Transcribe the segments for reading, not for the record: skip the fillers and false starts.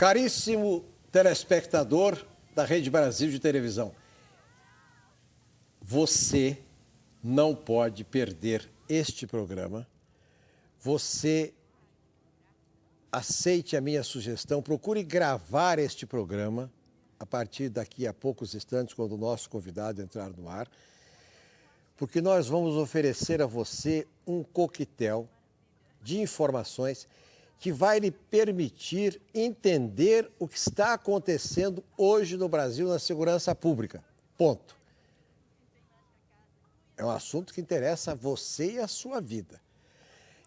Caríssimo telespectador da Rede Brasil de televisão, você não pode perder este programa. Você aceite a minha sugestão, procure gravar este programa a partir daqui a poucos instantes, quando o nosso convidado entrar no ar, porque nós vamos oferecer a você um coquetel de informações que vai lhe permitir entender o que está acontecendo hoje no Brasil na segurança pública. Ponto. É um assunto que interessa a você e a sua vida.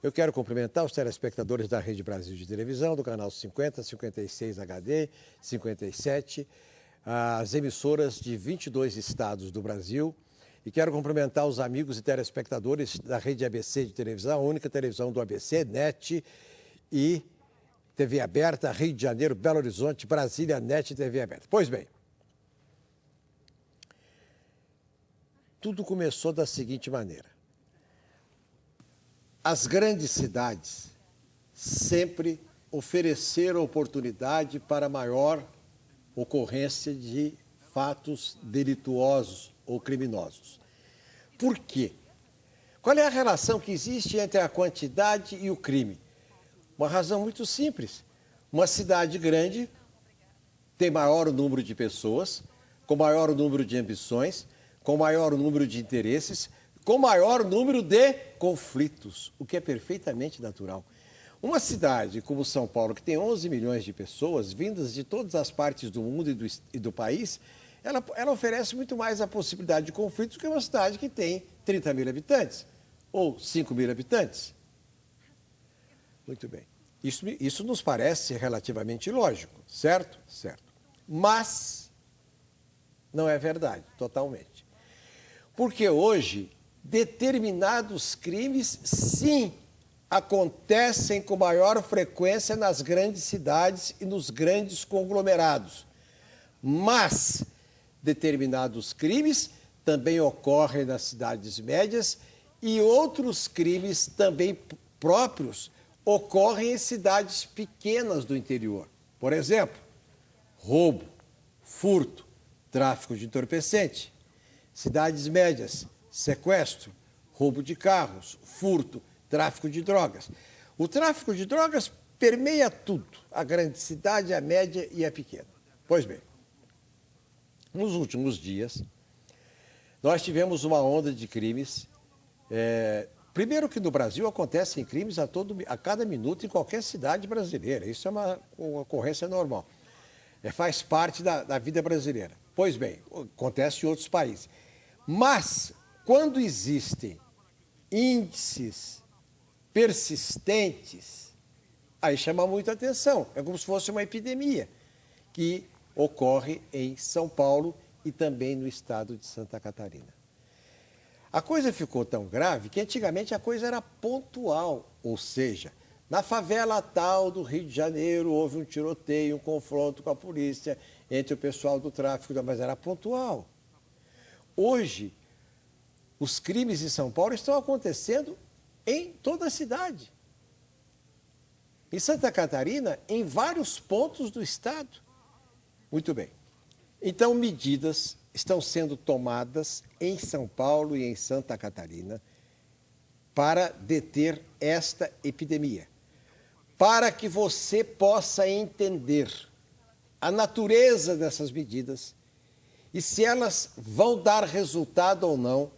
Eu quero cumprimentar os telespectadores da Rede Brasil de televisão, do canal 50, 56 HD, 57, as emissoras de 22 estados do Brasil. E quero cumprimentar os amigos e telespectadores da Rede ABC de televisão, a única televisão do ABC, NET e TV aberta, Rio de Janeiro, Belo Horizonte, Brasília, NET e TV aberta. Pois bem, tudo começou da seguinte maneira. As grandes cidades sempre ofereceram oportunidade para maior ocorrência de fatos delituosos ou criminosos. Por quê? Qual é a relação que existe entre a quantidade e o crime? Uma razão muito simples. Uma cidade grande tem maior número de pessoas, com maior número de ambições, com maior número de interesses, com maior número de conflitos, o que é perfeitamente natural. Uma cidade como São Paulo, que tem 11 milhões de pessoas, vindas de todas as partes do mundo e do país, ela oferece muito mais a possibilidade de conflitos que uma cidade que tem 30 mil habitantes ou 5 mil habitantes. Muito bem. Isso nos parece relativamente lógico, certo? Certo. Mas não é verdade, totalmente. Porque hoje, determinados crimes, sim, acontecem com maior frequência nas grandes cidades e nos grandes conglomerados. Mas determinados crimes também ocorrem nas cidades médias e outros crimes também próprios ocorrem em cidades pequenas do interior. Por exemplo, roubo, furto, tráfico de entorpecente. Cidades médias, sequestro, roubo de carros, furto, tráfico de drogas. O tráfico de drogas permeia tudo, a grande cidade, a média e a pequena. Pois bem, nos últimos dias, nós tivemos uma onda de crimes. Primeiro que no Brasil acontecem crimes a cada minuto em qualquer cidade brasileira. Isso é uma ocorrência normal. Faz parte da vida brasileira. Pois bem, acontece em outros países. Mas, quando existem índices persistentes, aí chama muita atenção. É como se fosse uma epidemia que ocorre em São Paulo e também no estado de Santa Catarina. A coisa ficou tão grave que antigamente a coisa era pontual, ou seja, na favela tal do Rio de Janeiro houve um tiroteio, um confronto com a polícia entre o pessoal do tráfico, mas era pontual. Hoje, os crimes em São Paulo estão acontecendo em toda a cidade. Em Santa Catarina, em vários pontos do estado. Muito bem. Então, medidas estão sendo tomadas em São Paulo e em Santa Catarina para deter esta epidemia. Para que você possa entender a natureza dessas medidas e se elas vão dar resultado ou não,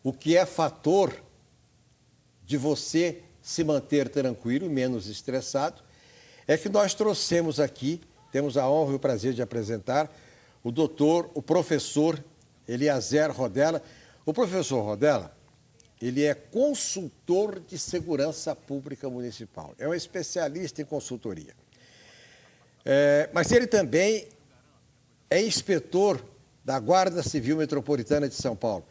o que é fator de você se manter tranquilo, menos estressado, é que nós trouxemos aqui, temos a honra e o prazer de apresentar o professor Eliezer Rodella. O professor Rodella, ele é consultor de segurança pública municipal, é um especialista em consultoria. Mas ele também é inspetor da Guarda Civil Metropolitana de São Paulo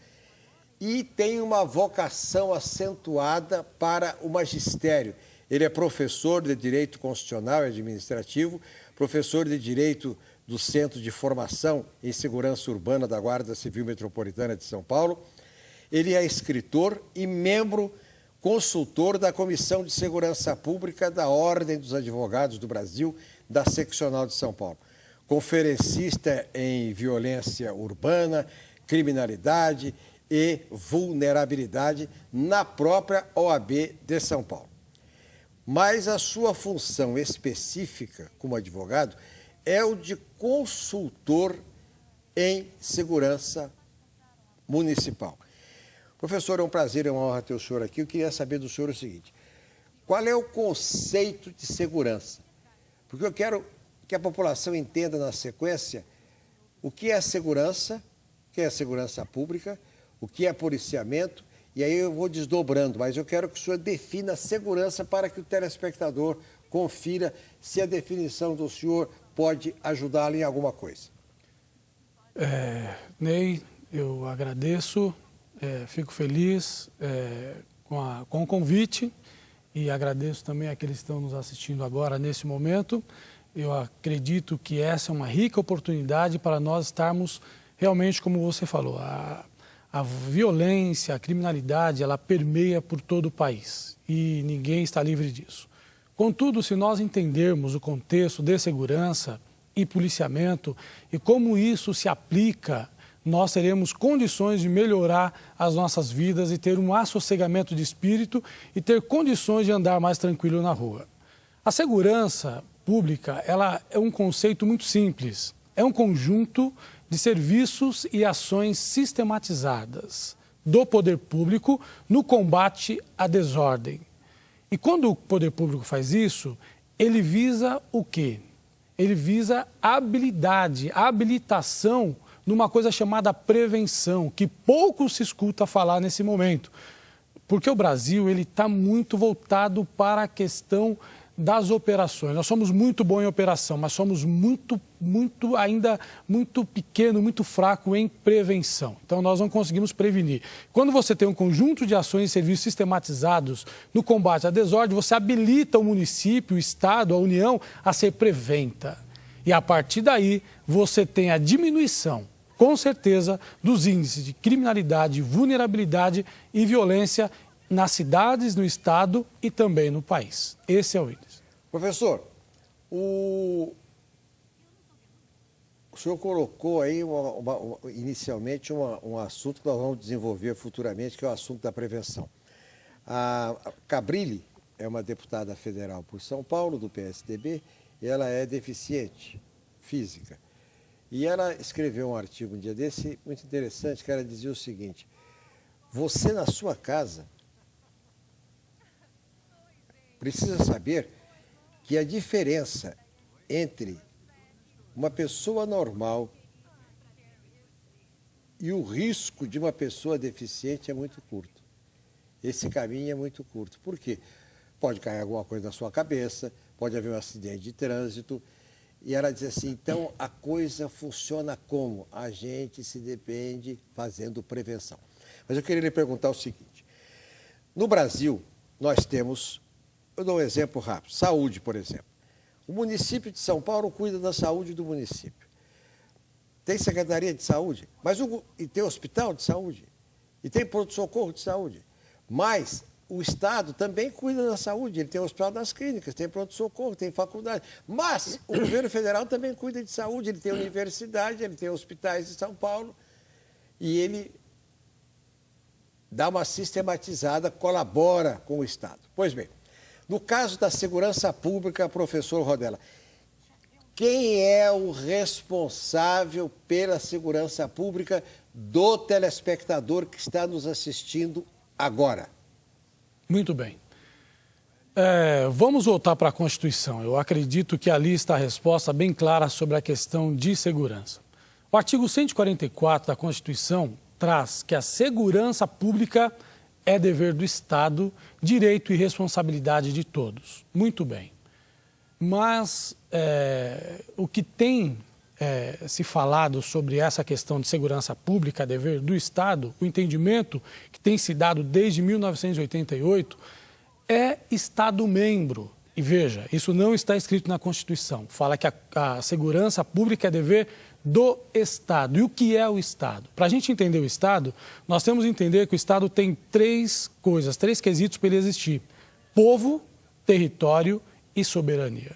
e tem uma vocação acentuada para o magistério. Ele é professor de Direito Constitucional e Administrativo, professor de Direito do Centro de Formação em Segurança Urbana da Guarda Civil Metropolitana de São Paulo. Ele é escritor e membro consultor da Comissão de Segurança Pública da Ordem dos Advogados do Brasil, da Seccional de São Paulo. Conferencista em violência urbana, criminalidade e vulnerabilidade na própria OAB de São Paulo. Mas a sua função específica como advogado é o de consultor em segurança municipal. Professor, é um prazer, é uma honra ter o senhor aqui. Eu queria saber do senhor o seguinte: qual é o conceito de segurança? Porque eu quero que a população entenda na sequência o que é segurança, o que é segurança pública, o que é policiamento, e aí eu vou desdobrando, mas eu quero que o senhor defina a segurança para que o telespectador confira se a definição do senhor pode ajudá-lo em alguma coisa. Ney, eu agradeço, fico feliz com o convite e agradeço também àqueles que estão nos assistindo agora nesse momento. Eu acredito que essa é uma rica oportunidade para nós estarmos realmente, como você falou, a violência, a criminalidade, ela permeia por todo o país e ninguém está livre disso. Contudo, se nós entendermos o contexto de segurança e policiamento e como isso se aplica, nós teremos condições de melhorar as nossas vidas e ter um assossegamento de espírito e ter condições de andar mais tranquilo na rua. A segurança pública, ela é um conceito muito simples. É um conjunto de serviços e ações sistematizadas do poder público no combate à desordem. E quando o poder público faz isso, ele visa o quê? Ele visa a habilidade, a habilitação numa coisa chamada prevenção, que pouco se escuta falar nesse momento. Porque o Brasil está muito voltado para a questão das operações. Nós somos muito bons em operação, mas somos ainda muito pequeno, muito fraco em prevenção. Então, nós não conseguimos prevenir. Quando você tem um conjunto de ações e serviços sistematizados no combate à desordem, você habilita o município, o Estado, a União a ser preventa. E, a partir daí, você tem a diminuição, com certeza, dos índices de criminalidade, vulnerabilidade e violência nas cidades, no estado e também no país. Esse é o índice. Professor, o senhor colocou aí inicialmente um assunto que nós vamos desenvolver futuramente, que é o assunto da prevenção. A Cabrilli é uma deputada federal por São Paulo, do PSDB, e ela é deficiente física. E ela escreveu um artigo um dia desse, muito interessante, que ela dizia o seguinte: você na sua casa precisa saber que a diferença entre uma pessoa normal e o risco de uma pessoa deficiente é muito curto. Esse caminho é muito curto. Por quê? Pode cair alguma coisa na sua cabeça, pode haver um acidente de trânsito. E ela diz assim, então a coisa funciona como? A gente se depende fazendo prevenção. Mas eu queria lhe perguntar o seguinte: no Brasil, nós temos, eu dou um exemplo rápido, saúde, por exemplo. O município de São Paulo cuida da saúde do município. Tem secretaria de saúde, e tem hospital de saúde, e tem pronto-socorro de saúde. Mas o Estado também cuida da saúde, ele tem o hospital das clínicas, tem pronto-socorro, tem faculdade. Mas o governo federal também cuida de saúde, ele tem universidade, ele tem hospitais de São Paulo, e ele dá uma sistematizada, colabora com o Estado. Pois bem, no caso da segurança pública, professor Rodella, quem é o responsável pela segurança pública do telespectador que está nos assistindo agora? Muito bem. Vamos voltar para a Constituição. Eu acredito que ali está a resposta bem clara sobre a questão de segurança. O artigo 144 da Constituição traz que a segurança pública é dever do Estado, direito e responsabilidade de todos. Muito bem. Mas o que tem se falado sobre essa questão de segurança pública, dever do Estado, o entendimento que tem se dado desde 1988 é Estado-membro. E veja, isso não está escrito na Constituição. Fala que a segurança pública é dever do Estado. E o que é o Estado? Para a gente entender o Estado, nós temos que entender que o Estado tem três coisas, três quesitos para ele existir: povo, território e soberania.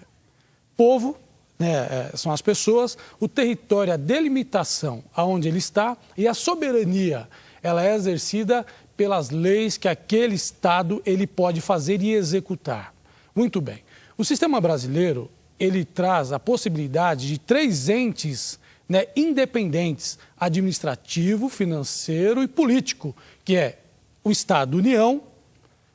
Povo, né, são as pessoas, o território, a delimitação aonde ele está, e a soberania, ela é exercida pelas leis que aquele Estado ele pode fazer e executar. Muito bem. O sistema brasileiro, ele traz a possibilidade de três entes, né, independentes: administrativo, financeiro e político, que é o Estado-União,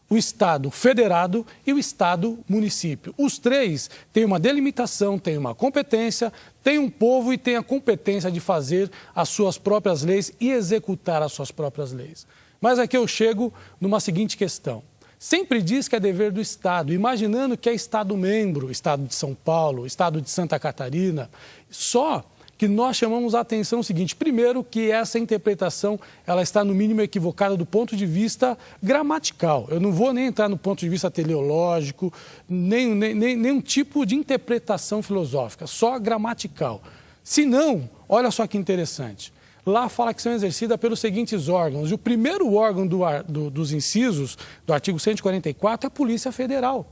o Estado federado e o Estado-município. Os três têm uma delimitação, têm uma competência, têm um povo e têm a competência de fazer as suas próprias leis e executar as suas próprias leis. Mas aqui eu chego numa seguinte questão. Sempre diz que é dever do Estado, imaginando que é Estado-membro, Estado de São Paulo, Estado de Santa Catarina. Só que nós chamamos a atenção o seguinte: primeiro, que essa interpretação ela está no mínimo equivocada do ponto de vista gramatical. Eu não vou nem entrar no ponto de vista teleológico, nenhum tipo de interpretação filosófica, só gramatical. Se não, olha só que interessante. Lá fala que são exercidas pelos seguintes órgãos. E o primeiro órgão dos incisos do artigo 144 é a Polícia Federal.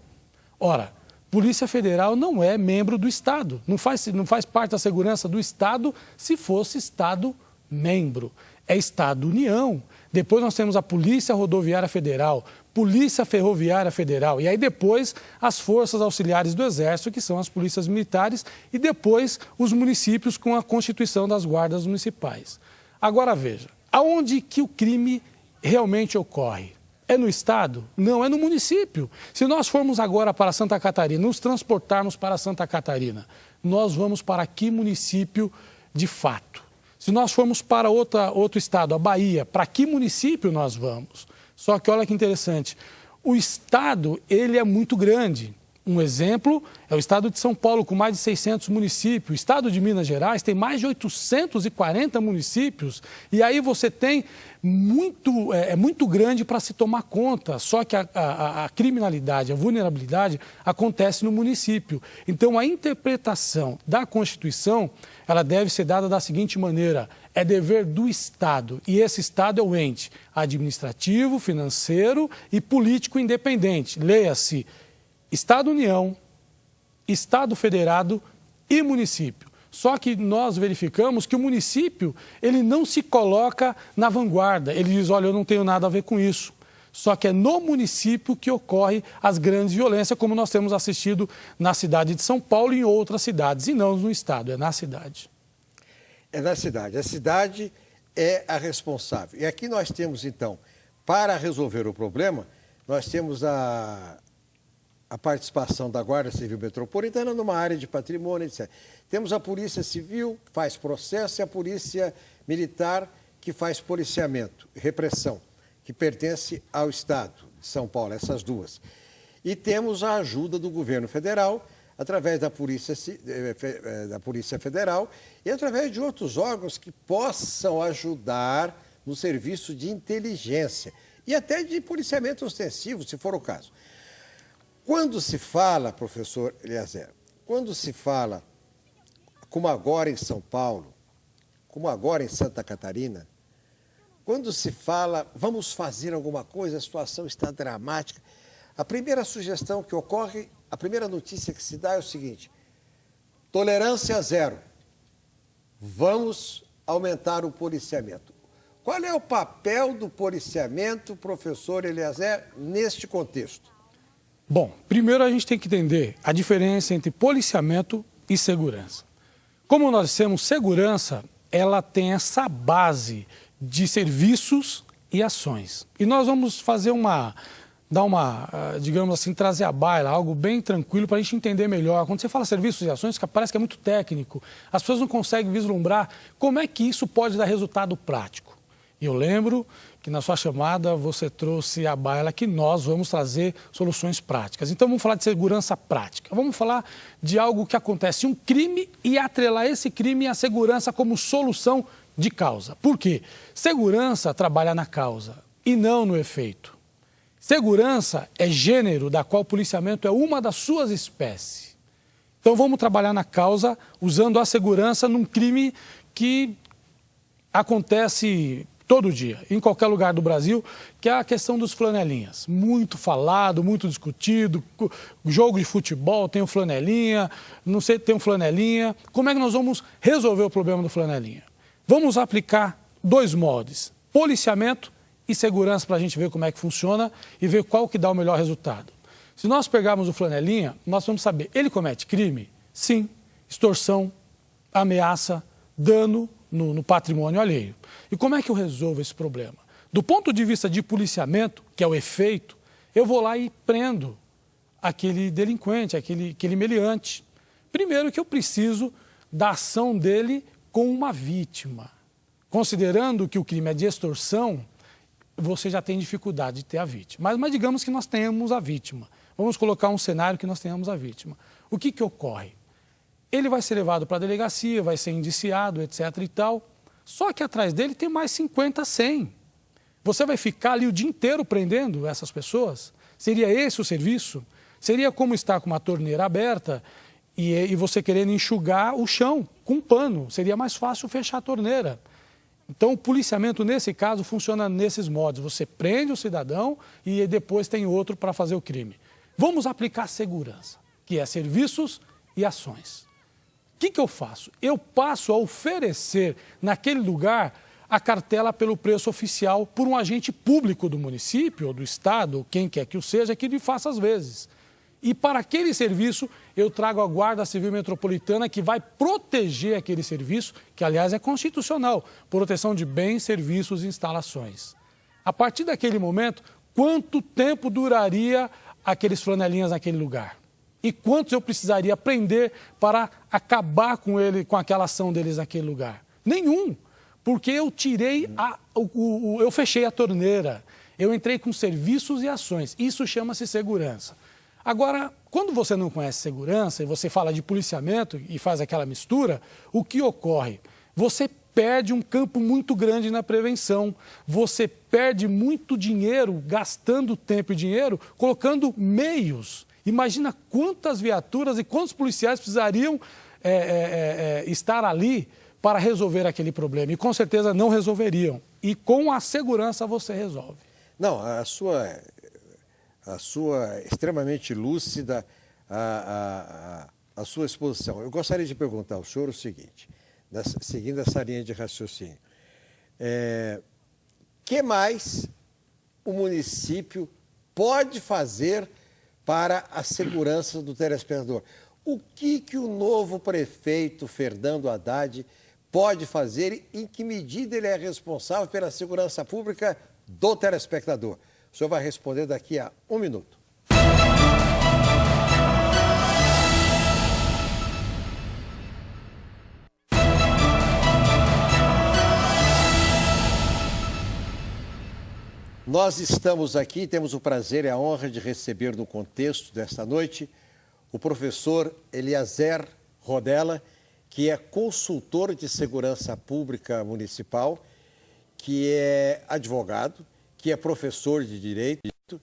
Ora, Polícia Federal não é membro do Estado, não faz parte da segurança do Estado se fosse Estado-membro. É Estado-União. Depois nós temos a Polícia Rodoviária Federal, Polícia Ferroviária Federal, e aí depois as Forças Auxiliares do Exército, que são as polícias militares, e depois os municípios com a constituição das guardas municipais. Agora veja, aonde que o crime realmente ocorre? É no Estado? Não, é no município. Se nós formos agora para Santa Catarina, nos transportarmos para Santa Catarina, nós vamos para que município de fato? Se nós formos para outro estado, a Bahia, para que município nós vamos? Só que olha que interessante, o Estado, ele é muito grande. Um exemplo é o Estado de São Paulo, com mais de 600 municípios. O Estado de Minas Gerais tem mais de 840 municípios. E aí você tem muito grande para se tomar conta. Só que a criminalidade, a vulnerabilidade acontece no município. Então, a interpretação da Constituição, ela deve ser dada da seguinte maneira: é dever do Estado, e esse Estado é o ente administrativo, financeiro e político independente. Leia-se Estado-União, Estado federado e município. Só que nós verificamos que o município, ele não se coloca na vanguarda. Ele diz: olha, eu não tenho nada a ver com isso. Só que é no município que ocorre as grandes violências, como nós temos assistido na cidade de São Paulo e em outras cidades, e não no Estado, é na cidade. É na cidade. A cidade é a responsável. E aqui nós temos, então, para resolver o problema, nós temos a participação da Guarda Civil Metropolitana numa área de patrimônio, etc. Temos a Polícia Civil, que faz processo, e a Polícia Militar, que faz policiamento, repressão, que pertence ao Estado de São Paulo, essas duas. E temos a ajuda do governo federal, através da Polícia Federal e através de outros órgãos que possam ajudar no serviço de inteligência e até de policiamento ostensivo, se for o caso. Quando se fala, professor Eliezer, quando se fala, como agora em São Paulo, como agora em Santa Catarina, quando se fala, vamos fazer alguma coisa, a situação está dramática, a primeira sugestão que ocorre, a primeira notícia que se dá é o seguinte: tolerância zero, vamos aumentar o policiamento. Qual é o papel do policiamento, professor Eliezer, neste contexto? Bom, primeiro a gente tem que entender a diferença entre policiamento e segurança. Como nós temos segurança, ela tem essa base de serviços e ações. E nós vamos fazer digamos assim, trazer à baila algo bem tranquilo para a gente entender melhor. Quando você fala serviços e ações, parece que é muito técnico. As pessoas não conseguem vislumbrar como é que isso pode dar resultado prático. E eu lembro que na sua chamada você trouxe à baila que nós vamos trazer soluções práticas. Então vamos falar de segurança prática. Vamos falar de algo que acontece, um crime, e atrelar esse crime à segurança como solução de causa. Por quê? Segurança trabalha na causa e não no efeito. Segurança é gênero da qual o policiamento é uma das suas espécies. Então vamos trabalhar na causa usando a segurança num crime que acontece todo dia, em qualquer lugar do Brasil, que é a questão dos flanelinhas. Muito falado, muito discutido, jogo de futebol tem um flanelinha, não sei, tem um flanelinha. Como é que nós vamos resolver o problema do flanelinha? Vamos aplicar dois modos, policiamento e segurança, para a gente ver como é que funciona e ver qual que dá o melhor resultado. Se nós pegarmos o flanelinha, nós vamos saber, ele comete crime? Sim, extorsão, ameaça, dano no patrimônio alheio. E como é que eu resolvo esse problema? Do ponto de vista de policiamento, que é o efeito, eu vou lá e prendo aquele delinquente, aquele meliante. Primeiro que eu preciso da ação dele com uma vítima. Considerando que o crime é de extorsão, você já tem dificuldade de ter a vítima. Mas digamos que nós tenhamos a vítima. Vamos colocar um cenário que nós tenhamos a vítima. O que ocorre? Ele vai ser levado para a delegacia, vai ser indiciado, etc. e tal. Só que atrás dele tem mais 50, 100. Você vai ficar ali o dia inteiro prendendo essas pessoas? Seria esse o serviço? Seria como estar com uma torneira aberta e você querendo enxugar o chão com um pano. Seria mais fácil fechar a torneira. Então, o policiamento, nesse caso, funciona nesses modos. Você prende o cidadão e depois tem outro para fazer o crime. Vamos aplicar segurança, que é serviços e ações. O que eu faço? Eu passo a oferecer naquele lugar a cartela pelo preço oficial por um agente público do município ou do estado, ou quem quer que o seja, que lhe faça às vezes. E para aquele serviço, eu trago a Guarda Civil Metropolitana, que vai proteger aquele serviço, que aliás é constitucional, proteção de bens, serviços e instalações. A partir daquele momento, quanto tempo duraria aqueles flanelinhas naquele lugar? E quantos eu precisaria prender para acabar com aquela ação deles naquele lugar? Nenhum, porque eu eu fechei a torneira, eu entrei com serviços e ações. Isso chama-se segurança. Agora, quando você não conhece segurança e você fala de policiamento e faz aquela mistura, o que ocorre? Você perde um campo muito grande na prevenção, você perde muito dinheiro, gastando tempo e dinheiro, colocando meios. Imagina quantas viaturas e quantos policiais precisariam estar ali para resolver aquele problema. E com certeza não resolveriam. E com a segurança você resolve. Não, a sua extremamente lúcida, a sua exposição. Eu gostaria de perguntar ao senhor o seguinte, seguindo essa linha de raciocínio. Que mais o município pode fazer para a segurança do telespectador? O que o novo prefeito Fernando Haddad pode fazer e em que medida ele é responsável pela segurança pública do telespectador? O senhor vai responder daqui a 1 minuto. Nós estamos aqui, temos o prazer e a honra de receber no contexto desta noite o professor Eliezer Rodella, que é consultor de segurança pública municipal, que é advogado, que é professor de direito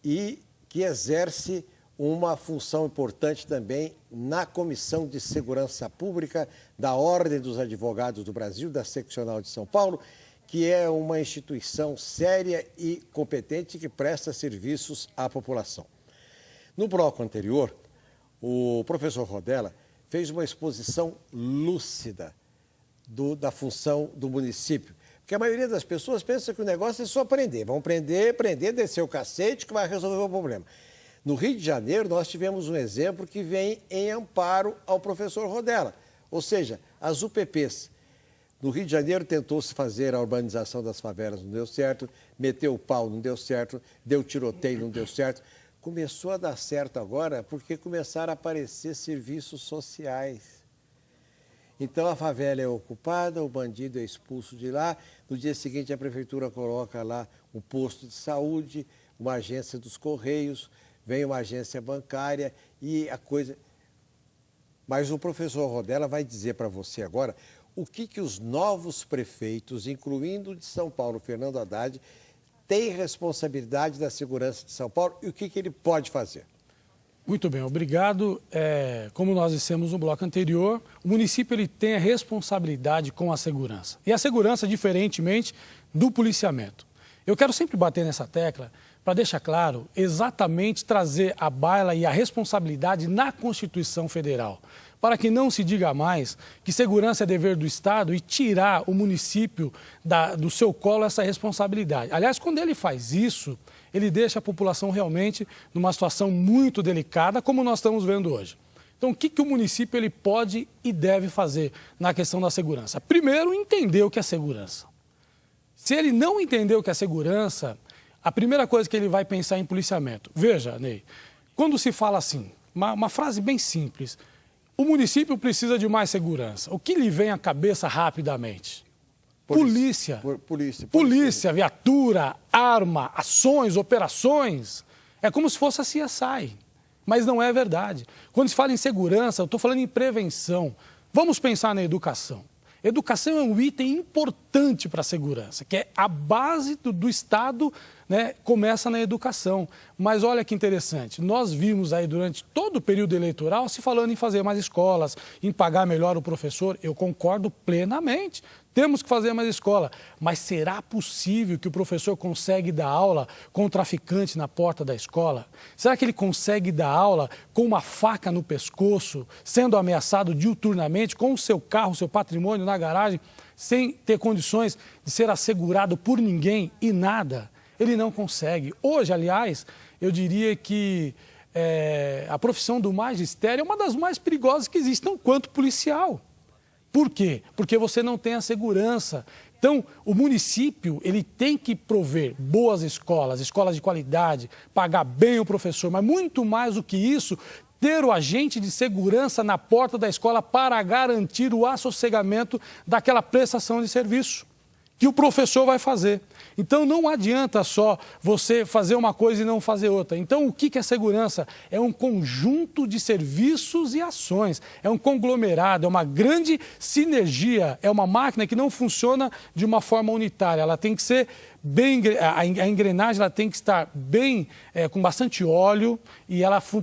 e que exerce uma função importante também na Comissão de Segurança Pública da Ordem dos Advogados do Brasil, da Seccional de São Paulo, que é uma instituição séria e competente que presta serviços à população. No bloco anterior, o professor Rodella fez uma exposição lúcida da função do município. Porque a maioria das pessoas pensa que o negócio é só prender. Vão prender, descer o cacete que vai resolver o problema. No Rio de Janeiro, nós tivemos um exemplo que vem em amparo ao professor Rodella. Ou seja, as UPPs. No Rio de Janeiro tentou-se fazer a urbanização das favelas, não deu certo. Meteu o pau, não deu certo. Deu tiroteio, não deu certo. Começou a dar certo agora porque começaram a aparecer serviços sociais. Então a favela é ocupada, o bandido é expulso de lá, no dia seguinte a prefeitura coloca lá um posto de saúde, uma agência dos Correios, vem uma agência bancária e a coisa... Mas o professor Rodella vai dizer para você agora o que os novos prefeitos, incluindo o de São Paulo, Fernando Haddad, tem responsabilidade da segurança de São Paulo e o que ele pode fazer? Muito bem, obrigado. Como nós dissemos no bloco anterior, o município ele tem a responsabilidade com a segurança. E a segurança, diferentemente do policiamento. Eu quero sempre bater nessa tecla para deixar claro, exatamente trazer a baila e a responsabilidade na Constituição Federal, para que não se diga mais que segurança é dever do Estado e tirar o município do seu colo essa responsabilidade. Aliás, quando ele faz isso, ele deixa a população realmente numa situação muito delicada, como nós estamos vendo hoje. Então, o que o município ele pode e deve fazer na questão da segurança? Primeiro, entender o que é segurança. Se ele não entender o que é segurança, a primeira coisa que ele vai pensar é em policiamento. Veja, Ney, quando se fala assim, uma frase bem simples, o município precisa de mais segurança. O que lhe vem à cabeça rapidamente? Polícia, viatura, arma, ações, operações. É como se fosse a CSI, mas não é verdade. Quando se fala em segurança, eu estou falando em prevenção. Vamos pensar na educação. Educação é um item importante para a segurança, que é a base do Estado, né, começa na educação. Mas olha que interessante, nós vimos aí durante todo o período eleitoral se falando em fazer mais escolas, em pagar melhor o professor. Eu concordo plenamente. Temos que fazer mais escola, mas será possível que o professor consegue dar aula com o traficante na porta da escola? Será que ele consegue dar aula com uma faca no pescoço, sendo ameaçado diuturnamente, com o seu carro, seu patrimônio na garagem, sem ter condições de ser assegurado por ninguém e nada? Ele não consegue. Hoje, aliás, eu diria que a profissão do magistério é uma das mais perigosas que existem, quanto policial. Por quê? Porque você não tem a segurança. Então, o município ele tem que prover boas escolas, escolas de qualidade, pagar bem o professor, mas muito mais do que isso, ter o agente de segurança na porta da escola para garantir o assossegamento daquela prestação de serviço que o professor vai fazer. Então, não adianta só você fazer uma coisa e não fazer outra. Então, o que é segurança? É um conjunto de serviços e ações. É um conglomerado, é uma grande sinergia. É uma máquina que não funciona de uma forma unitária. Ela tem que ser bem... A engrenagem ela tem que estar bem, com bastante óleo e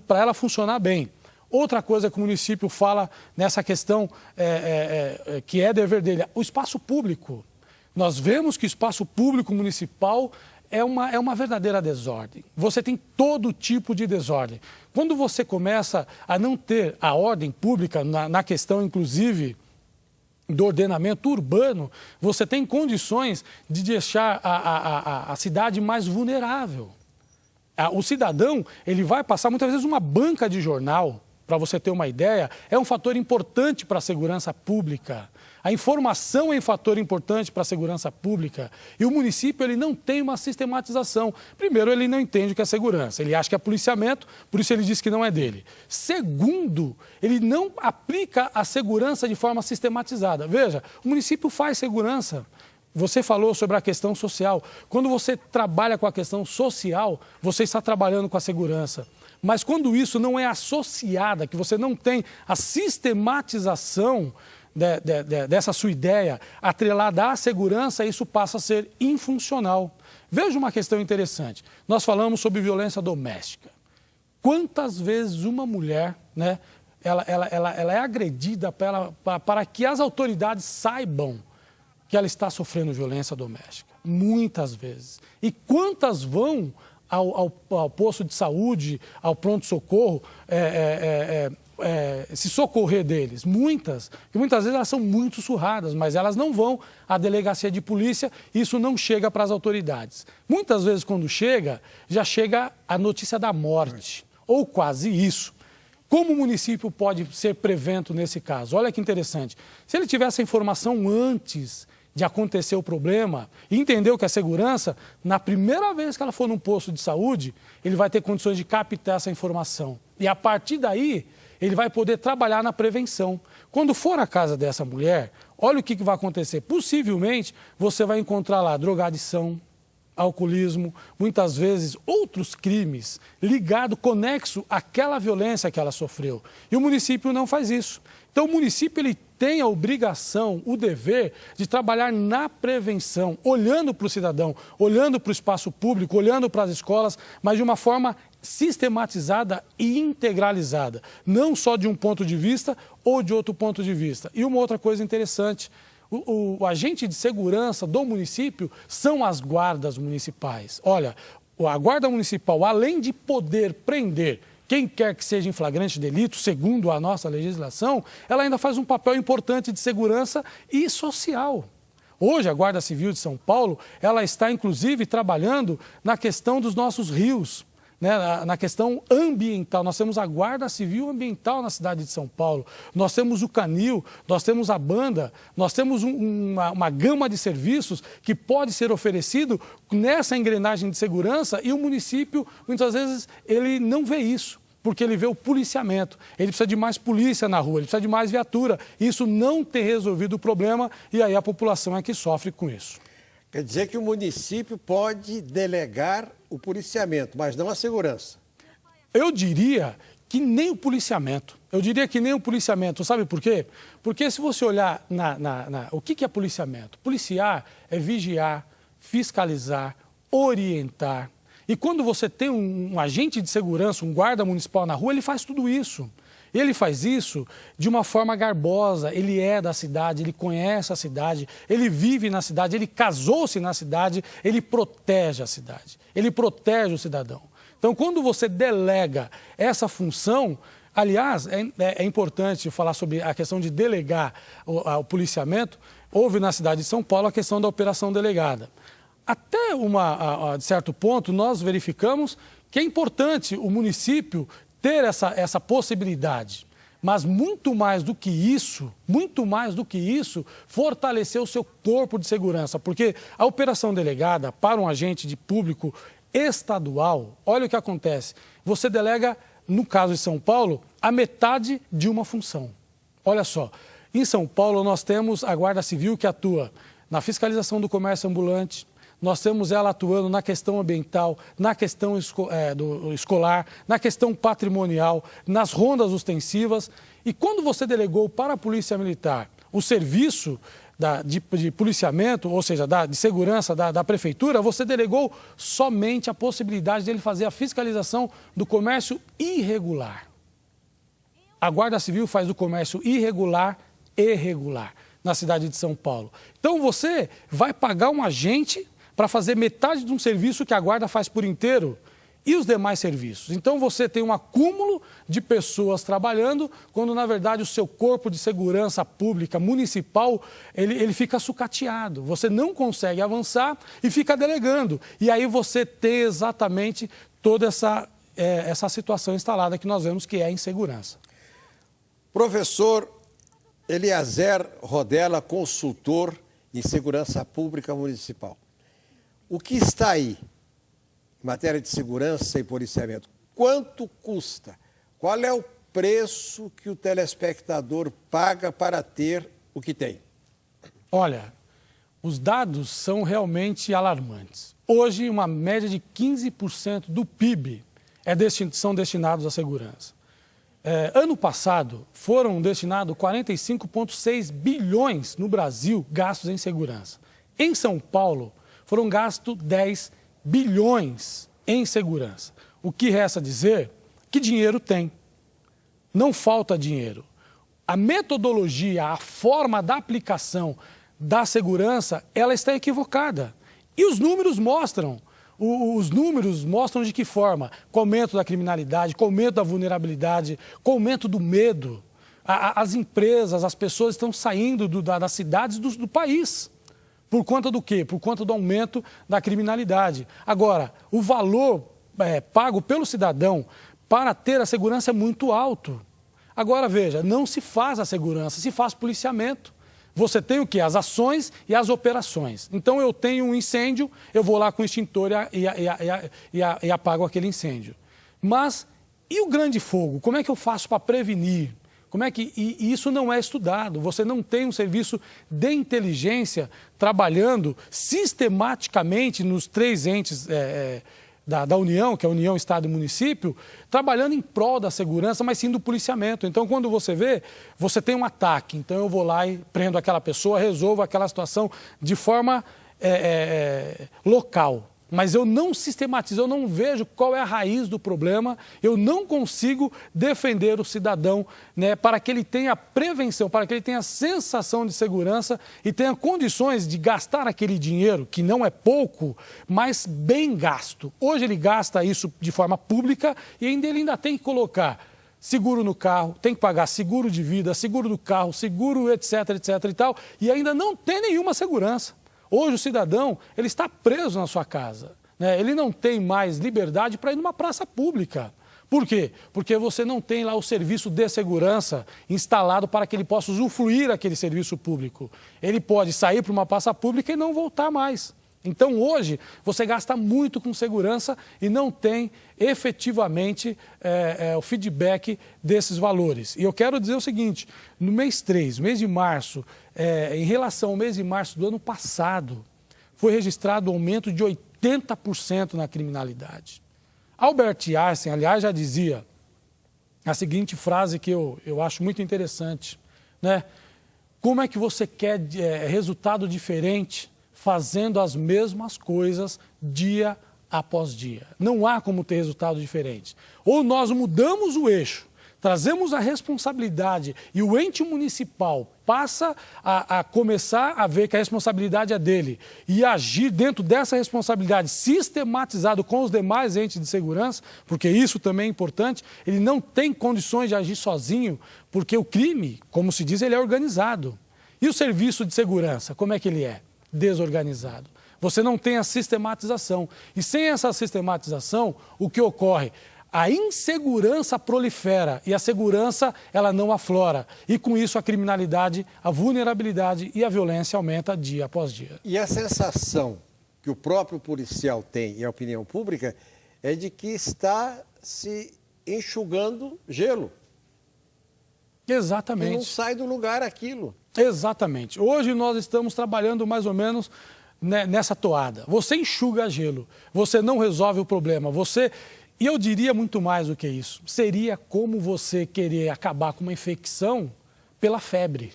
para ela funcionar bem. Outra coisa que o município fala nessa questão que é dever dele, o espaço público. Nós vemos que o espaço público municipal é uma verdadeira desordem. Você tem todo tipo de desordem. Quando você começa a não ter a ordem pública, na questão, inclusive, do ordenamento urbano, você tem condições de deixar a cidade mais vulnerável. O cidadão, ele vai passar muitas vezes uma banca de jornal, para você ter uma ideia, é um fator importante para a segurança pública. A informação é um fator importante para a segurança pública. E o município ele não tem uma sistematização. Primeiro, ele não entende o que é segurança. Ele acha que é policiamento, por isso ele diz que não é dele. Segundo, ele não aplica a segurança de forma sistematizada. Veja, o município faz segurança. Você falou sobre a questão social. Quando você trabalha com a questão social, você está trabalhando com a segurança. Mas quando isso não é associada, que você não tem a sistematização dessa sua ideia atrelada à segurança, isso passa a ser infuncional. Veja uma questão interessante. Nós falamos sobre violência doméstica. Quantas vezes uma mulher, né, ela é agredida para que as autoridades saibam que ela está sofrendo violência doméstica? Muitas vezes. E quantas vão ao posto de saúde, ao pronto-socorro, se socorrer deles? Muitas, que muitas vezes elas são muito surradas, mas elas não vão à delegacia de polícia, isso não chega para as autoridades. Muitas vezes quando chega, já chega a notícia da morte, ou quase isso. Como o município pode ser prevento nesse caso? Olha que interessante, se ele tivesse a informação antes de acontecer o problema e entender o que é segurança, na primeira vez que ela for num posto de saúde, ele vai ter condições de captar essa informação. E a partir daí, ele vai poder trabalhar na prevenção. Quando for à casa dessa mulher, olha o que vai acontecer. Possivelmente, você vai encontrar lá drogadição, alcoolismo, muitas vezes outros crimes ligados, conexo àquela violência que ela sofreu. E o município não faz isso. Então, o município ele tem a obrigação, o dever de trabalhar na prevenção, olhando para o cidadão, olhando para o espaço público, olhando para as escolas, mas de uma forma sistematizada e integralizada, não só de um ponto de vista ou de outro ponto de vista. E uma outra coisa interessante, o agente de segurança do município são as guardas municipais. Olha, a guarda municipal, além de poder prender quem quer que seja em flagrante delito, segundo a nossa legislação, ela ainda faz um papel importante de segurança e social. Hoje, a Guarda Civil de São Paulo, ela está, inclusive, trabalhando na questão dos nossos rios, né, na questão ambiental. Nós temos a Guarda Civil Ambiental na cidade de São Paulo, nós temos o Canil, nós temos a Banda, nós temos uma gama de serviços que pode ser oferecido nessa engrenagem de segurança e o município, muitas vezes, ele não vê isso, porque ele vê o policiamento. Ele precisa de mais polícia na rua, ele precisa de mais viatura. Isso não tem resolvido o problema e aí a população é que sofre com isso. Quer dizer que o município pode delegar o policiamento, mas não a segurança. Eu diria que nem o policiamento. Sabe por quê? Porque se você olhar o que é policiamento? Policiar é vigiar, fiscalizar, orientar. E quando você tem um agente de segurança, um guarda municipal na rua, ele faz tudo isso. Ele faz isso de uma forma garbosa, ele é da cidade, ele conhece a cidade, ele vive na cidade, ele casou-se na cidade, ele protege a cidade, ele protege o cidadão. Então, quando você delega essa função, aliás, é importante falar sobre a questão de delegar o policiamento, houve na cidade de São Paulo a questão da operação delegada. Até de certo ponto, nós verificamos que é importante o município ter essa possibilidade, mas muito mais do que isso, fortalecer o seu corpo de segurança, porque a operação delegada para um agente de público estadual, olha o que acontece, você delega, no caso de São Paulo, a metade de uma função. Olha só, em São Paulo nós temos a Guarda Civil que atua na fiscalização do comércio ambulante, nós temos ela atuando na questão ambiental, na questão escolar, na questão patrimonial, nas rondas ostensivas. E quando você delegou para a Polícia Militar o serviço de policiamento, ou seja, de segurança da Prefeitura, você delegou somente a possibilidade de ele fazer a fiscalização do comércio irregular. A Guarda Civil faz o comércio irregular e regular na cidade de São Paulo. Então você vai pagar um agente para fazer metade de um serviço que a guarda faz por inteiro e os demais serviços. Então você tem um acúmulo de pessoas trabalhando, quando na verdade o seu corpo de segurança pública municipal, ele fica sucateado. Você não consegue avançar e fica delegando. E aí você tem exatamente toda essa situação instalada que nós vemos que é a insegurança. Professor Eliezer Rodella, consultor em segurança pública municipal. O que está aí em matéria de segurança e policiamento? Quanto custa? Qual é o preço que o telespectador paga para ter o que tem? Olha, os dados são realmente alarmantes. Hoje, uma média de 15% do PIB são destinados à segurança. Ano passado, foram destinados 45,6 bilhões no Brasil gastos em segurança. Em São Paulo, foram gastos 10 bilhões em segurança. O que resta dizer que dinheiro tem. Não falta dinheiro. A metodologia, a forma da aplicação da segurança, ela está equivocada. E os números mostram. Os números mostram de que forma? Com o aumento da criminalidade, com o aumento da vulnerabilidade, com o aumento do medo. As empresas, as pessoas estão saindo das cidades do país. Por conta do quê? Por conta do aumento da criminalidade. Agora, o valor pago pelo cidadão para ter a segurança é muito alto. Agora, veja, não se faz a segurança, se faz policiamento. Você tem o quê? As ações e as operações. Então, eu tenho um incêndio, eu vou lá com o extintor e apago aquele incêndio. Mas, e o grande fogo? Como é que eu faço para prevenir? E isso não é estudado, você não tem um serviço de inteligência trabalhando sistematicamente nos três entes da União, que é a União Estado e Município, trabalhando em prol da segurança, mas sim do policiamento. Então, quando você vê, você tem um ataque, então eu vou lá e prendo aquela pessoa, resolvo aquela situação de forma local. Mas eu não sistematizo, eu não vejo qual é a raiz do problema, eu não consigo defender o cidadão, né, para que ele tenha prevenção, para que ele tenha sensação de segurança e tenha condições de gastar aquele dinheiro, que não é pouco, mas bem gasto. Hoje ele gasta isso de forma pública e ele ainda tem que colocar seguro no carro, tem que pagar seguro de vida, seguro do carro, seguro etc, etc e tal, e ainda não tem nenhuma segurança. Hoje o cidadão, ele está preso na sua casa, né? Ele não tem mais liberdade para ir numa praça pública. Por quê? Porque você não tem lá o serviço de segurança instalado para que ele possa usufruir aquele serviço público. Ele pode sair para uma praça pública e não voltar mais. Então hoje você gasta muito com segurança e não tem efetivamente o feedback desses valores. E eu quero dizer o seguinte, no mês 3, mês de março, em relação ao mês de março do ano passado, foi registrado um aumento de 80% na criminalidade. Albert Einstein, aliás, já dizia a seguinte frase que eu acho muito interessante, né? Como é que você quer resultado diferente fazendo as mesmas coisas dia após dia? Não há como ter resultado diferente. Ou nós mudamos o eixo, trazemos a responsabilidade e o ente municipal passa a começar a ver que a responsabilidade é dele e agir dentro dessa responsabilidade sistematizado com os demais entes de segurança, porque isso também é importante, ele não tem condições de agir sozinho, porque o crime, como se diz, ele é organizado. E o serviço de segurança, como é que ele é? Desorganizado. Você não tem a sistematização. E sem essa sistematização, o que ocorre? A insegurança prolifera e a segurança ela não aflora. E com isso a criminalidade, a vulnerabilidade e a violência aumenta dia após dia. E a sensação que o próprio policial tem e a opinião pública é de que está se enxugando gelo. Exatamente. E não sai do lugar aquilo. Exatamente. Hoje nós estamos trabalhando mais ou menos nessa toada. Você enxuga gelo, você não resolve o problema, E eu diria muito mais do que isso. Seria como você querer acabar com uma infecção pela febre.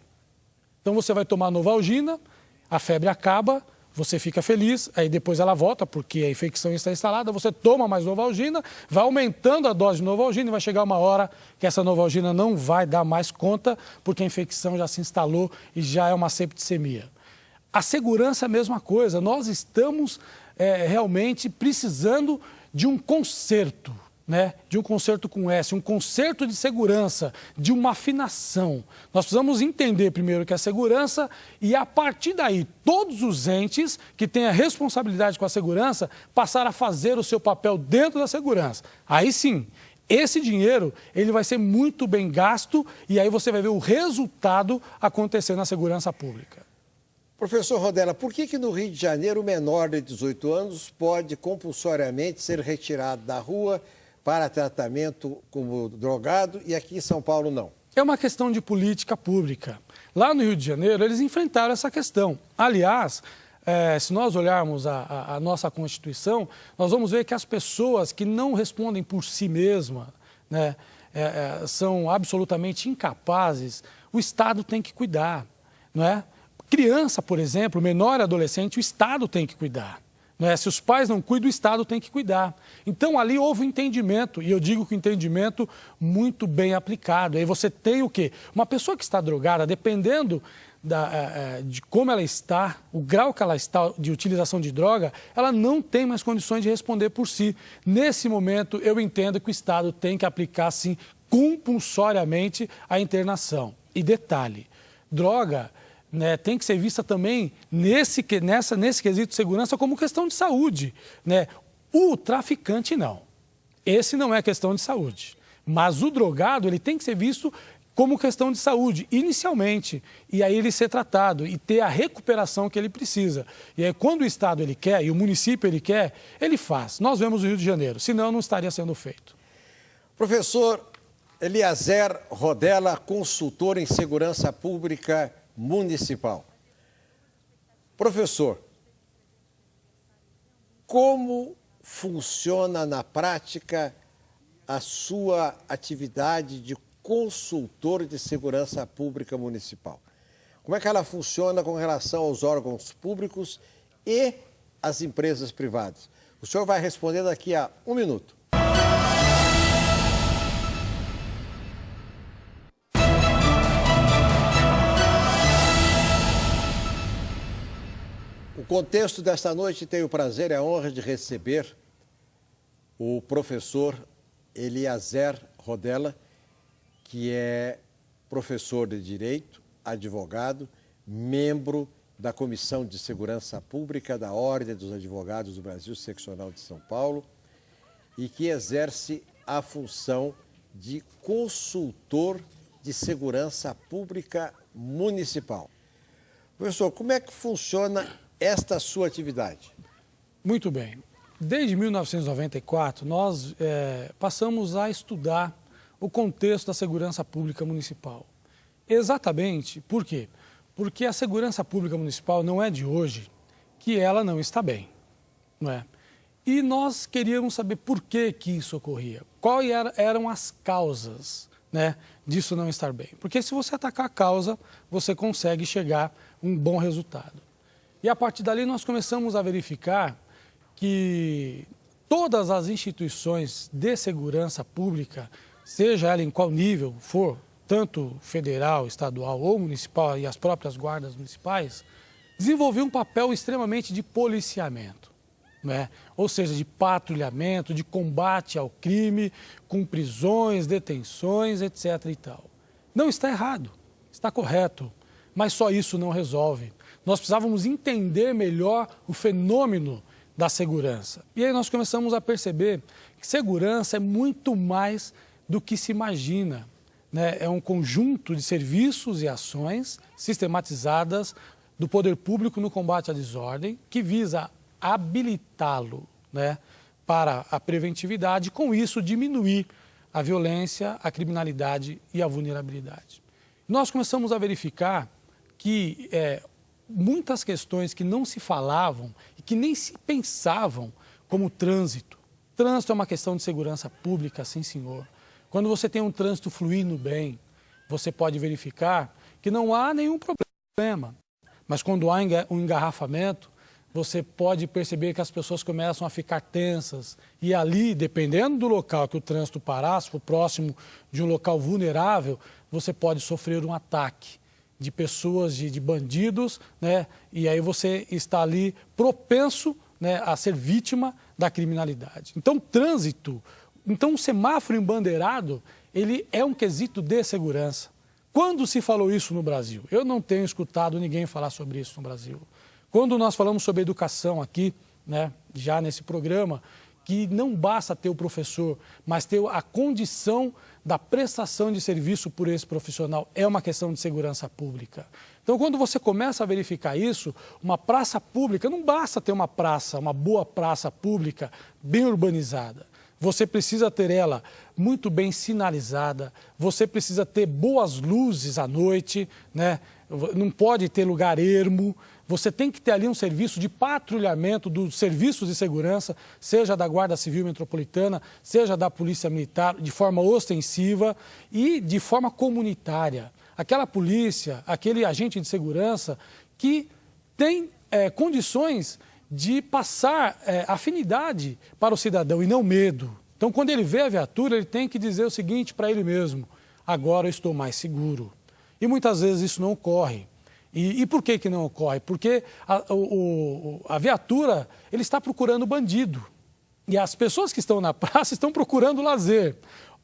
Então você vai tomar Novalgina, a febre acaba, você fica feliz, aí depois ela volta porque a infecção está instalada, você toma mais Novalgina, vai aumentando a dose de Novalgina e vai chegar uma hora que essa Novalgina não vai dar mais conta porque a infecção já se instalou e já é uma septicemia. A segurança é a mesma coisa, nós estamos realmente precisando de um conserto, né? De um conserto com S, um conserto de segurança, de uma afinação. Nós precisamos entender primeiro que é segurança e a partir daí todos os entes que têm a responsabilidade com a segurança passar a fazer o seu papel dentro da segurança. Aí sim, esse dinheiro ele vai ser muito bem gasto e aí você vai ver o resultado acontecer na segurança pública. Professor Rodella, por que no Rio de Janeiro o menor de 18 anos pode compulsoriamente ser retirado da rua para tratamento como drogado e aqui em São Paulo não? É uma questão de política pública. Lá no Rio de Janeiro eles enfrentaram essa questão. Aliás, se nós olharmos a nossa Constituição, nós vamos ver que as pessoas que não respondem por si mesmas, né, são absolutamente incapazes, o Estado tem que cuidar, não é? Criança, por exemplo, menor e adolescente, o Estado tem que cuidar. Né? Se os pais não cuidam, o Estado tem que cuidar. Então, ali houve um entendimento, e eu digo que um entendimento muito bem aplicado. Aí você tem o quê? Uma pessoa que está drogada, dependendo de como ela está, o grau que ela está de utilização de droga, ela não tem mais condições de responder por si. Nesse momento, eu entendo que o Estado tem que aplicar, sim, compulsoriamente a internação. E detalhe, droga... né, tem que ser vista também nesse quesito de segurança como questão de saúde. Né? O traficante não. Esse não é questão de saúde. Mas o drogado ele tem que ser visto como questão de saúde, inicialmente. E aí ele ser tratado e ter a recuperação que ele precisa. E aí quando o Estado ele quer e o município ele quer, ele faz. Nós vemos o Rio de Janeiro, senão não estaria sendo feito. Professor Eliezer Rodella, consultor em segurança pública municipal. Professor, como funciona na prática a sua atividade de consultor de segurança pública municipal? Como é que ela funciona com relação aos órgãos públicos e às empresas privadas? O senhor vai responder daqui a 1 minuto. O contexto desta noite tem o prazer e a honra de receber o professor Eliezer Rodella, que é professor de Direito, advogado, membro da Comissão de Segurança Pública da Ordem dos Advogados do Brasil, Seccional de São Paulo, e que exerce a função de consultor de segurança pública municipal. Professor, como é que funciona esta sua atividade? Muito bem. Desde 1994, nós passamos a estudar o contexto da segurança pública municipal. Exatamente por quê? Porque a segurança pública municipal não é de hoje que ela não está bem, não é? E nós queríamos saber por que isso ocorria, quais eram as causas, né, disso não estar bem. Porque se você atacar a causa, você consegue chegar a um bom resultado. E a partir dali nós começamos a verificar que todas as instituições de segurança pública, seja ela em qual nível for, tanto federal, estadual ou municipal e as próprias guardas municipais, desenvolviam um papel extremamente de policiamento, né? Ou seja, de patrulhamento, de combate ao crime, com prisões, detenções, etc. e tal. Não está errado, está correto, mas só isso não resolve. Nós precisávamos entender melhor o fenômeno da segurança. E aí nós começamos a perceber que segurança é muito mais do que se imagina, né? É um conjunto de serviços e ações sistematizadas do poder público no combate à desordem que visa habilitá-lo, né, para a preventividade e com isso diminuir a violência, a criminalidade e a vulnerabilidade. Nós começamos a verificar que muitas questões que não se falavam e que nem se pensavam, como trânsito. Trânsito é uma questão de segurança pública, sim senhor. Quando você tem um trânsito fluindo bem, você pode verificar que não há nenhum problema. Mas quando há um engarrafamento, você pode perceber que as pessoas começam a ficar tensas. E ali, dependendo do local que o trânsito parar, se for próximo de um local vulnerável, você pode sofrer um ataque de pessoas, de bandidos, né? E aí você está ali propenso, né, a ser vítima da criminalidade. Então, um semáforo embandeirado, ele é um quesito de segurança. Quando se falou isso no Brasil? Eu não tenho escutado ninguém falar sobre isso no Brasil. Quando nós falamos sobre educação aqui, né, já nesse programa, que não basta ter o professor, mas ter a condição da prestação de serviço por esse profissional, é uma questão de segurança pública. Então, quando você começa a verificar isso, uma praça pública, não basta ter uma praça, uma boa praça pública, bem urbanizada. Você precisa ter ela muito bem sinalizada, você precisa ter boas luzes à noite, né? Não pode ter lugar ermo. Você tem que ter ali um serviço de patrulhamento dos serviços de segurança, seja da Guarda Civil Metropolitana, seja da Polícia Militar, de forma ostensiva e de forma comunitária. Aquela polícia, aquele agente de segurança que tem condições de passar afinidade para o cidadão e não medo. Então, quando ele vê a viatura, ele tem que dizer o seguinte para ele mesmo: agora eu estou mais seguro. E muitas vezes isso não ocorre. E por que não ocorre? Porque a viatura, ele está procurando bandido. E as pessoas que estão na praça estão procurando lazer.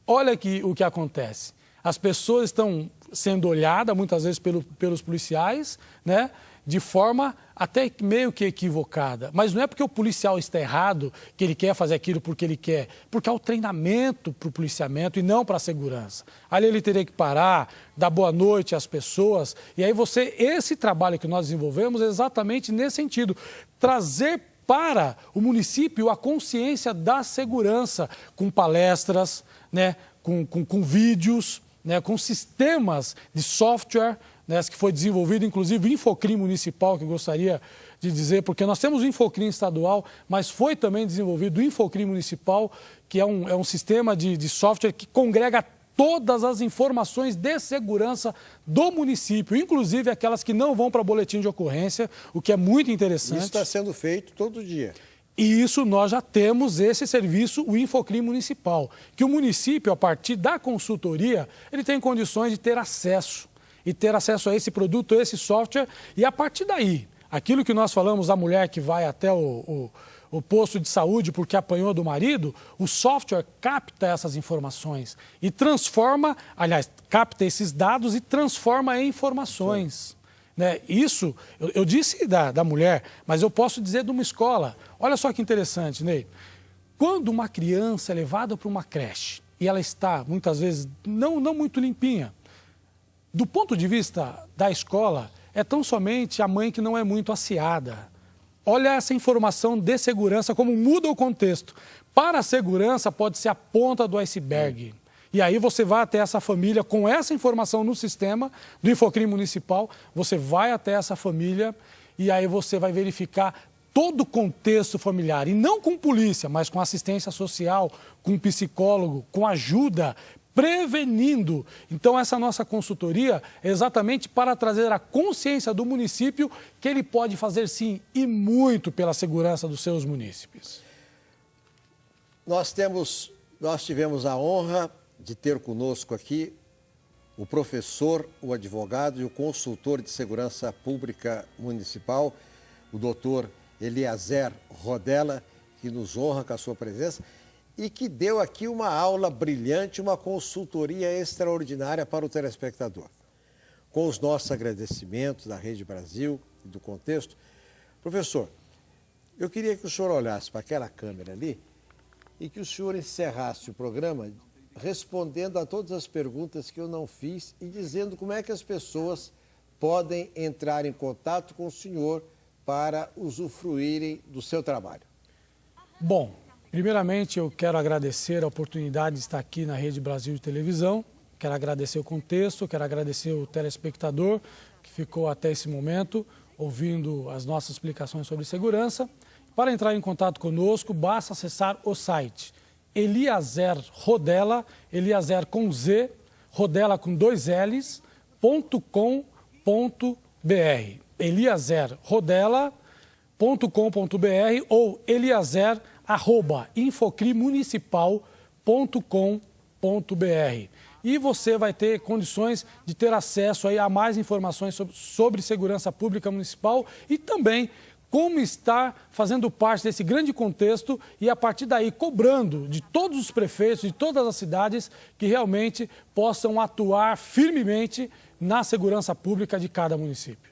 Olha aqui o que acontece. As pessoas estão sendo olhadas, muitas vezes pelos policiais, né, de forma até meio que equivocada. Mas não é porque o policial está errado que ele quer fazer aquilo porque ele quer. Porque há o treinamento para o policiamento e não para a segurança. Ali ele teria que parar, dar boa noite às pessoas. E aí esse trabalho que nós desenvolvemos é exatamente nesse sentido. Trazer para o município a consciência da segurança, com palestras, né, com vídeos, né, com sistemas de software, né, que foi desenvolvido, inclusive, o Infocrim municipal, que eu gostaria de dizer, porque nós temos o Infocrim estadual, mas foi também desenvolvido o Infocrim municipal, que é um sistema de software que congrega todas as informações de segurança do município, inclusive aquelas que não vão para boletim de ocorrência, o que é muito interessante. Isso está sendo feito todo dia. E isso nós já temos esse serviço, o Infocrim municipal, que o município, a partir da consultoria, ele tem condições de ter acesso, e ter acesso a esse produto, a esse software, e a partir daí, aquilo que nós falamos da mulher que vai até o posto de saúde porque apanhou do marido, o software capta essas informações e transforma, aliás, capta esses dados e transforma em informações. Né? Isso, eu disse da mulher, mas eu posso dizer de uma escola. Olha só que interessante, Ney. Quando uma criança é levada para uma creche e ela está, muitas vezes, não muito limpinha, do ponto de vista da escola, é tão somente a mãe que não é muito asseada. Olha essa informação de segurança, como muda o contexto. Para a segurança, pode ser a ponta do iceberg. E aí você vai até essa família com essa informação no sistema do Infocrim municipal, você vai até essa família e aí você vai verificar todo o contexto familiar. E não com polícia, mas com assistência social, com psicólogo, com ajuda, prevenindo. Então, essa nossa consultoria é exatamente para trazer a consciência do município que ele pode fazer, sim, e muito pela segurança dos seus munícipes. Nós tivemos a honra de ter conosco aqui o professor, o advogado e o consultor de segurança pública municipal, o doutor Eliezer Rodella, que nos honra com a sua presença e que deu aqui uma aula brilhante, uma consultoria extraordinária para o telespectador. Com os nossos agradecimentos da Rede Brasil e do contexto, professor, eu queria que o senhor olhasse para aquela câmera ali e que o senhor encerrasse o programa respondendo a todas as perguntas que eu não fiz e dizendo como é que as pessoas podem entrar em contato com o senhor para usufruírem do seu trabalho. Bom, primeiramente eu quero agradecer a oportunidade de estar aqui na Rede Brasil de Televisão, quero agradecer o contexto, quero agradecer o telespectador que ficou até esse momento ouvindo as nossas explicações sobre segurança. Para entrar em contato conosco, basta acessar o site Eliezer Rodella, Eliezer com Z, Rodella com 2 L's, .com.br. eliezerrodella.com.br ou eliezer@infocrimmunicipal.com.br. E você vai ter condições de ter acesso aí a mais informações sobre segurança pública municipal e também como está fazendo parte desse grande contexto e, a partir daí, cobrando de todos os prefeitos, de todas as cidades, que realmente possam atuar firmemente na segurança pública de cada município.